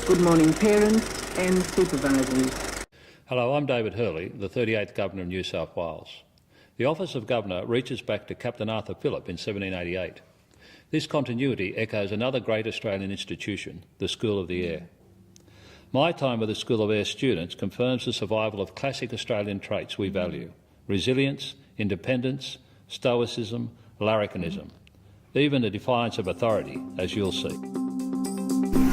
Good morning, parents and supervisors. Hello, I'm David Hurley, the 38th Governor of New South Wales. The office of Governor reaches back to Captain Arthur Phillip in 1788. This continuity echoes another great Australian institution, the School of the Air. My time with the School of Air students confirms the survival of classic Australian traits we value: resilience, independence, stoicism, larrikinism, even the defiance of authority, as you'll see.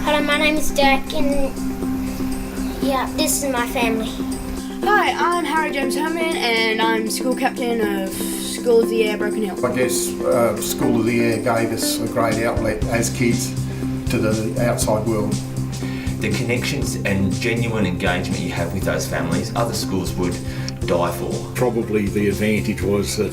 Hello, my name is Derek and this is my family. Hi, I'm Harry James Herman and I'm school captain of School of the Air, Broken Hill. I guess School of the Air gave us a great outlet as kids to the outside world. The connections and genuine engagement you have with those families, other schools would die for. Probably the advantage was that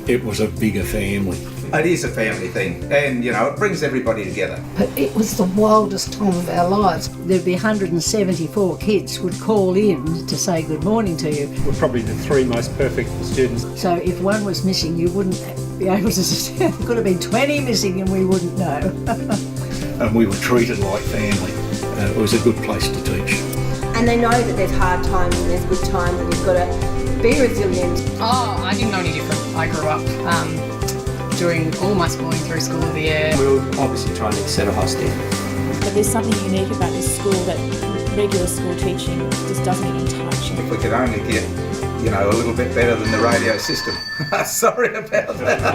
it was a bigger family. It is a family thing, and it brings everybody together. But it was the wildest time of our lives. There'd be 174 kids would call in to say good morning to you. We're probably the three most perfect students. So if one was missing, you wouldn't be able to there could have been 20 missing and we wouldn't know. And we were treated like family. It was a good place to teach. And they know that there's hard times and there's good times and you've got to be resilient. Oh, I didn't know any different. I grew up doing all my schooling through School of the Air. We were obviously trying to set a high standard. But there's something unique about this school that regular school teaching just doesn't even touch. If we could only get, a little bit better than the radio system. Sorry about that.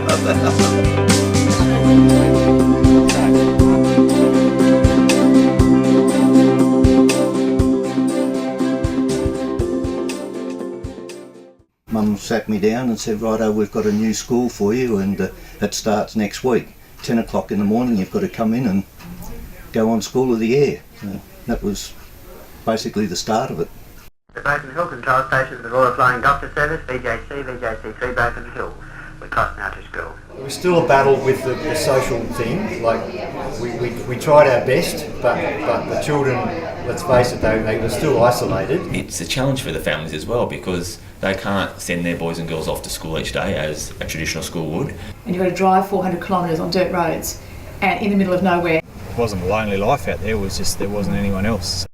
Mum sat me down and said, righto, we've got a new school for you and it starts next week. 10 o'clock in the morning you've got to come in and go on School of the Air. That was basically the start of it. The Broken Hill Control Station of the Royal Flying Doctor Service, VJC, VJC3 Broken Hill. We're crossing out to school. It was still a battle with the social thing. Like we tried our best, but the children, let's face it, they were still isolated. It's a challenge for the families as well because they can't send their boys and girls off to school each day as a traditional school would. And you've got to drive 400 kilometres on dirt roads and in the middle of nowhere. It wasn't a lonely life out there, it was just there wasn't anyone else.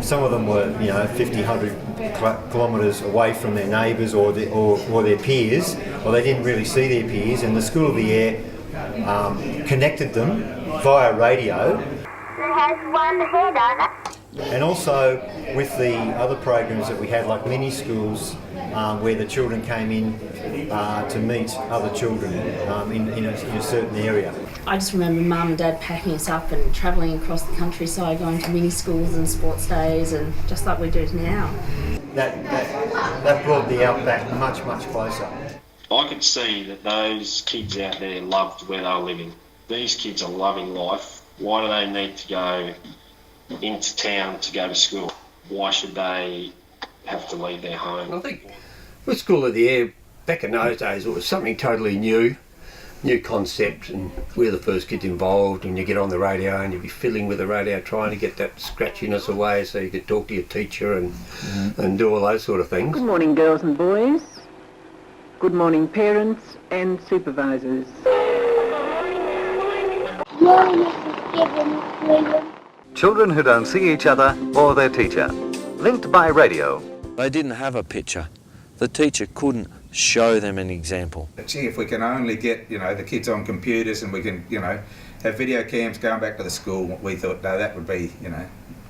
Some of them were, 50, 100 kilometres away from their neighbours or their peers, or they didn't really see their peers, and the School of the Air connected them via radio. And also with the other programs that we had, like mini schools, where the children came in to meet other children in a certain area. I just remember Mum and Dad packing us up and travelling across the countryside, going to mini schools and sports days, and just like we do now. That brought the outback much, much closer. I could see that those kids out there loved where they were living. These kids are loving life. Why do they need to go into town to go to school? Why should they have to leave their home? I think with School of the Air, back in those days, it was something totally new concept, and we're the first kids involved, and you get on the radio and you'd be fiddling with the radio trying to get that scratchiness away so you could talk to your teacher and do all those sort of things. Good morning, girls and boys. Good morning, parents and supervisors. Children who don't see each other or their teacher. Linked by radio. They didn't have a picture. The teacher couldn't show them an example. Gee, if we can only get, the kids on computers and we can, have video cams going back to the school, we thought, no, that would be,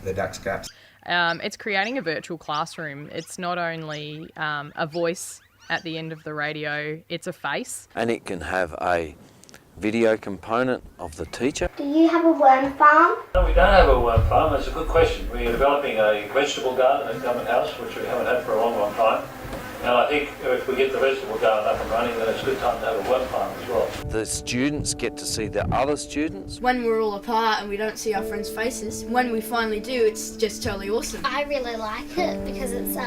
the duck's guts. It's creating a virtual classroom. It's not only a voice at the end of the radio, it's a face. And it can have a video component of the teacher. Do you have a worm farm? No, we don't have a worm farm. That's a good question. We're developing a vegetable garden at Government House, which we haven't had for a long, long time. And I think if we get the vegetable garden up and running, then it's a good time to have a worm farm as well. The students get to see the other students. When we're all apart and we don't see our friends' faces, when we finally do, it's just totally awesome. I really like it because it's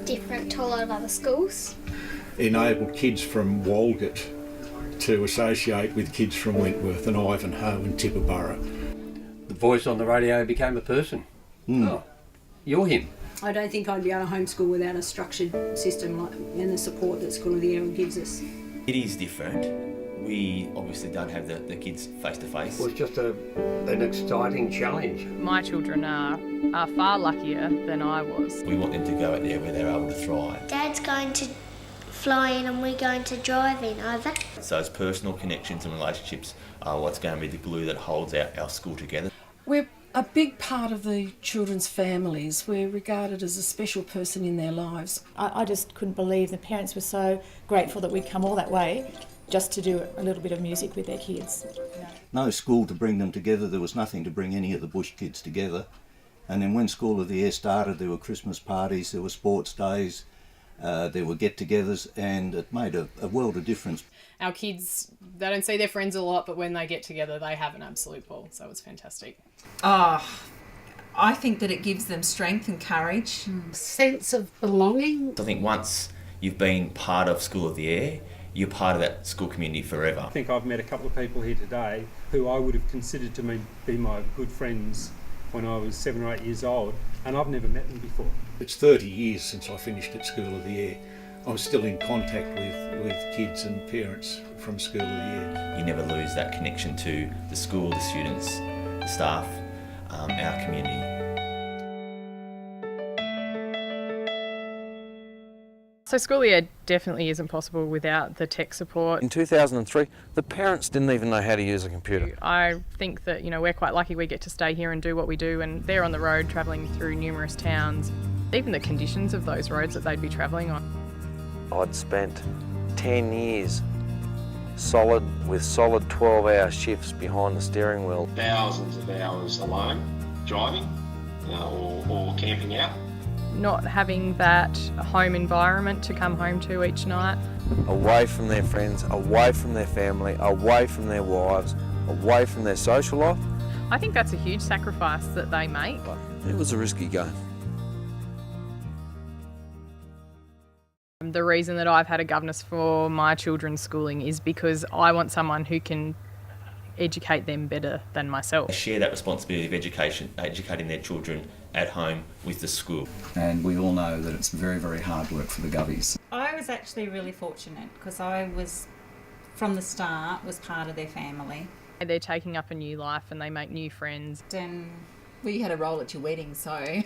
different to a lot of other schools. Enabled kids from Walgett to associate with kids from Wentworth and Ivanhoe and Tibooburra. The voice on the radio became a person. Oh, you're him. I don't think I'd be able to homeschool without a structured system and the support that School of the Air gives us. It is different, We obviously don't have the kids face to face. It was just an exciting challenge. My children are far luckier than I was. We want them to go out there where they're able to thrive. Dad's going to fly in and we're going to drive in, over. So those personal connections and relationships are what's going to be the glue that holds our school together. We're a big part of the children's families. We're regarded as a special person in their lives. I just couldn't believe the parents were so grateful that we'd come all that way just to do a little bit of music with their kids. No school to bring them together. There was nothing to bring any of the bush kids together. And then when School of the Air started, there were Christmas parties, there were sports days, there were get-togethers, and it made a world of difference. Our kids, they don't see their friends a lot, but when they get together, they have an absolute ball, so it's fantastic. I think that it gives them strength and courage. Sense of belonging. I think once you've been part of School of the Air, you're part of that school community forever. I think I've met a couple of people here today who I would have considered to be my good friends when I was 7 or 8 years old, and I've never met them before. It's 30 years since I finished at School of the Air. I'm still in contact with kids and parents from School of the Air. You never lose that connection to the school, the students, the staff, our community. So School of the Air definitely isn't possible without the tech support. In 2003, the parents didn't even know how to use a computer. I think that, we're quite lucky we get to stay here and do what we do, and they're on the road travelling through numerous towns. Even the conditions of those roads that they'd be travelling on. I'd spent 10 years solid 12-hour shifts behind the steering wheel. Thousands of hours alone, driving or camping out. Not having that home environment to come home to each night. Away from their friends, away from their family, away from their wives, away from their social life. I think that's a huge sacrifice that they make. It was a risky game. The reason that I've had a governess for my children's schooling is because I want someone who can educate them better than myself. They share that responsibility of educating their children at home with the school. And we all know that it's very, very hard work for the Govies. I was actually really fortunate because I was, from the start, was part of their family. They're taking up a new life and they make new friends. And you had a role at your wedding, so...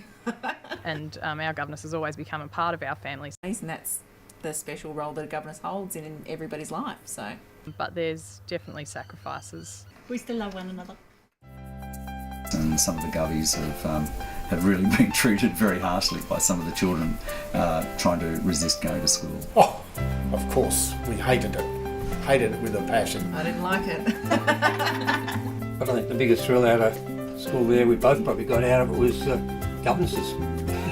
And our governess has always become a part of our family. And that's the special role that a governess holds in everybody's life, so... But there's definitely sacrifices. We still love one another. And some of the Govies have really been treated very harshly by some of the children trying to resist going to school. Oh, of course, we hated it. Hated it with a passion. I didn't like it. But I think the biggest thrill out of school there, we both probably got out of it, was governesses.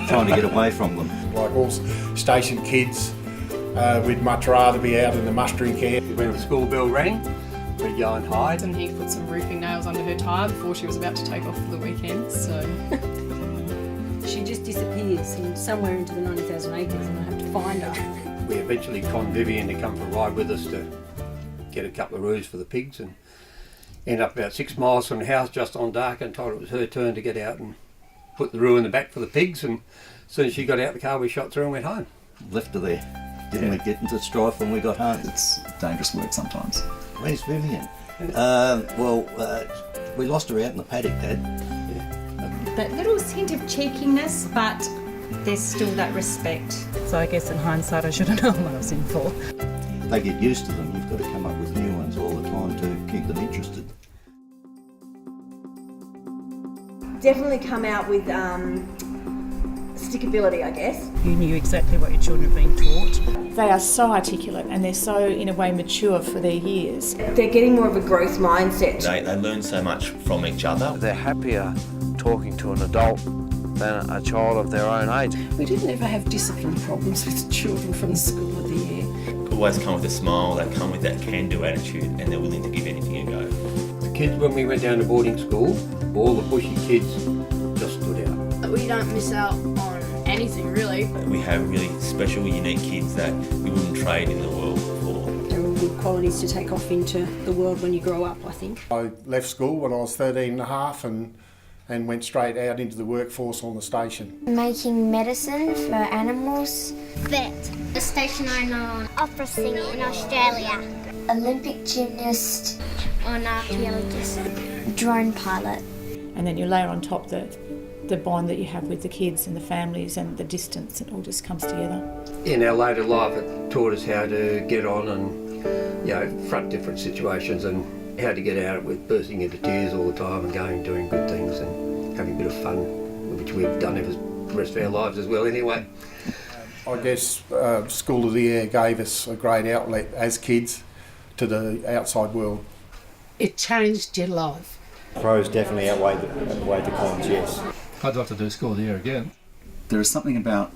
Trying to get away from them. Like all station kids, we'd much rather be out in the mustering camp. When the school bell rang, we'd go and hide. And he put some roofing nails under her tyre before she was about to take off for the weekend, so... She just disappears somewhere into the 90,000 acres and I have to find her. We eventually conned Vivian to come for a ride with us to get a couple of roos for the pigs, and ended up about 6 miles from the house just on dark, and told her it was her turn to get out and put the roo in the back for the pigs, and as soon as she got out the car we shot through and went home. Left her there. Didn't we get into strife when we got home? It's dangerous work sometimes. Where's Vivian? We lost her out in the paddock, Dad. That little hint of cheekiness, but there's still that respect. So I guess in hindsight I should have known what I was in for. They get used to them. You've got to come up with new ones all the time to keep them interested. Definitely come out with stickability, I guess. You knew exactly what your children were being taught. They are so articulate and they're so, in a way, mature for their years. They're getting more of a growth mindset. They learn so much from each other. They're happier talking to an adult than a child of their own age. We didn't ever have discipline problems with children from the School of the Air. Always come with a smile, they come with that can-do attitude, and they're willing to give anything a go. The kids, when we went down to boarding school, all the bushy kids just stood out. We don't miss out on anything, really. We have really special, unique kids that we wouldn't trade in the world for. They're all good qualities to take off into the world when you grow up, I think. I left school when I was 13 and a half and went straight out into the workforce on the station. Making medicine for animals. Vet. The station owner. Opera singer in Australia. Olympic gymnast, an archaeologist, drone pilot. And then you layer on top the bond that you have with the kids and the families and the distance, it all just comes together. In our later life, it taught us how to get on and, front different situations and how to get out of it with bursting into tears all the time and going and doing good things and having a bit of fun, which we've done ever the rest of our lives as well anyway. I guess School of the Air gave us a great outlet as kids to the outside world. It changed your life. Pros definitely outweigh the cons, yes. I'd like to do School of the Air again. There is something about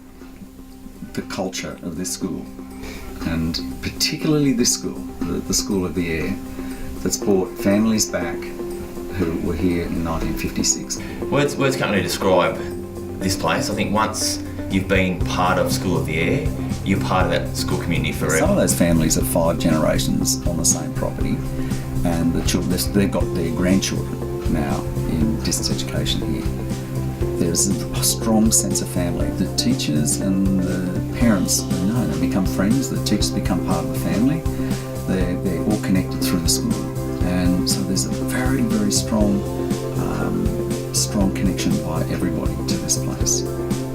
the culture of this school, and particularly this school, the School of the Air, that's brought families back who were here in 1956. Words can't really describe this place. I think once you've been part of School of the Air, you're part of that school community forever. Some of those families are 5 generations on the same property, and the children, they've got their grandchildren now in distance education here. There's a strong sense of family. The teachers and the parents, they become friends. The teachers become part of the family. They're all connected through the school, and so there's a very, very strong connection by everybody to this place.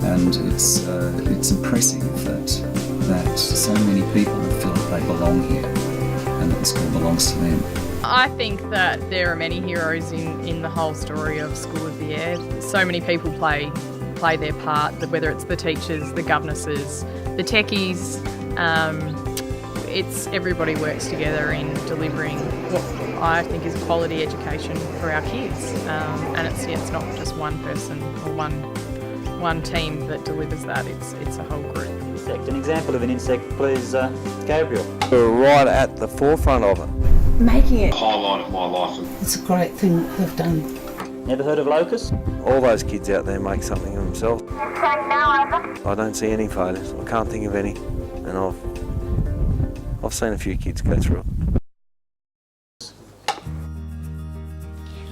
And it's impressive that so many people feel that they belong here and that the school belongs to them. I think that there are many heroes in the whole story of School of the Air. So many people play their part, whether it's the teachers, the governesses, the techies. It's everybody works together in delivering what I think is a quality education for our kids. And it's not just one person or one team that delivers that. It's a whole group. An example of an insect, please, Gabriel. We're right at the forefront of it. Making it. Highlight of my life. It's a great thing they've done. Never heard of locusts? All those kids out there make something of themselves. I don't see any failures. I can't think of any, and I've seen a few kids go through it.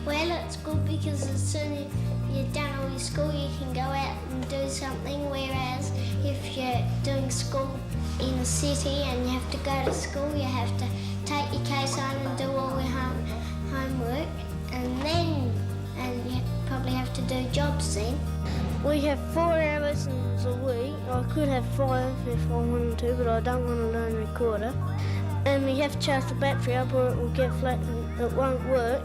Well, it's good because as soon as you've done all your school, you can go out and do something, whereas if you're doing school in a city and you have to go to school, you have to take your case home and do all your homework, and you probably have to do jobs then. We have 4-hour lessons a week. I could have 5 if I wanted to, but I don't want to learn recorder. And we have to charge the battery up or it will get flat and it won't work.